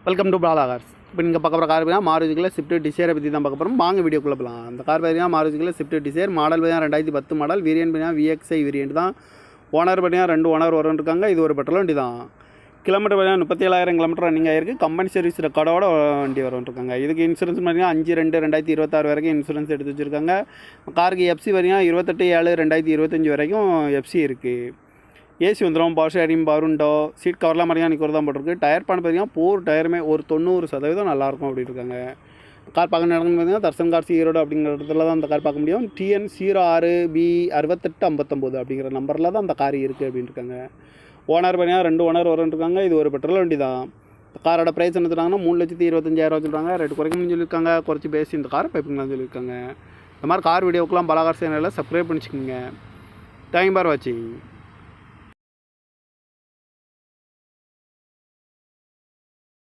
Welcome to Bala cars. இப்போ நீங்கள் பார்க்க போகிற கார் பார்த்தீங்கன்னா மாருதியில் ஸ்விஃப்ட் டிசைரை பற்றி தான் பார்க்க போகிறோம். வாங்க வீடியோக்குள்ளே போகலாம். அந்த கார் பார்த்தீங்கன்னா மாருதியில் ஸ்விஃப்ட் டிசைர் மாடல் பார்த்தீங்கன்னா 2010 மாடல். வேரியன்ட் பார்த்தீங்கன்னா VXI வேரியன்ட் தான். ஓனர் பார்த்தீங்கன்னா 2 ஓனர் இருக்காங்க. இது ஒரு பெட்ரோல் வண்டி தான். கிலோமீட்டர் பார்த்தீங்கன்னா 37,000 கிலோமீட்டர் ரன்னிங் ஆயிருக்கு. கம்பெனி சர்வீஸ் ரெக்கார்டோட வண்டி இருக்காங்க. இதுக்கு இன்சூரன்ஸ் பார்த்தீங்கன்னா 5/2/2026 வரைக்கும் இன்சூரன்ஸ் எடுத்து வச்சுருக்காங்க. காருக்கு FC பார்த்தீங்கன்னா 28/7/2025 வரைக்கும் FC இருக்குது. ஏசி வந்துடும். Power steering, power window, seat கவர்லாம் பார்த்தீங்கன்னா நிற்கிறது தான் போட்டிருக்கு. டயர் பண்ண பார்த்தீங்கன்னா 4 டயருமே ஒரு 90% நல்லாயிருக்கும் அப்படின்னு இருக்காங்க. கார் பார்க்க நடந்து பார்த்தீங்கன்னா தர்சன் கார்ஸ் ஈரோடு அப்படிங்கிற இடத்துல தான் அந்த கார் பார்க்க முடியும். TN 06B6859 அப்படிங்கிற நம்பரில் தான் அந்த கார் இருக்குது அப்படின்னு இருக்காங்க. ஓனர் பார்த்தீங்கன்னா 2 ஓனர் இருக்காங்க. இது ஒரு பெட்ரோல் வண்டி தான். காரோட ப்ரைஸ் என்ன சொல்கிறாங்கன்னா 3,25,000 சொல்கிறாங்க. ரேட்டு குறைக்கணும்னு சொல்லியிருக்காங்க. குறைச்சி பேசி இந்த கார் பைப்புங்களான்னு சொல்லியிருக்காங்க. இந்த மாதிரி கார் வீடியோக்கெலாம் பல கார் சேனலில் சப்ஸ்கிரைப் பண்ணிச்சுக்கோங்க. தேங்க் ஃபார் வாட்சிங்.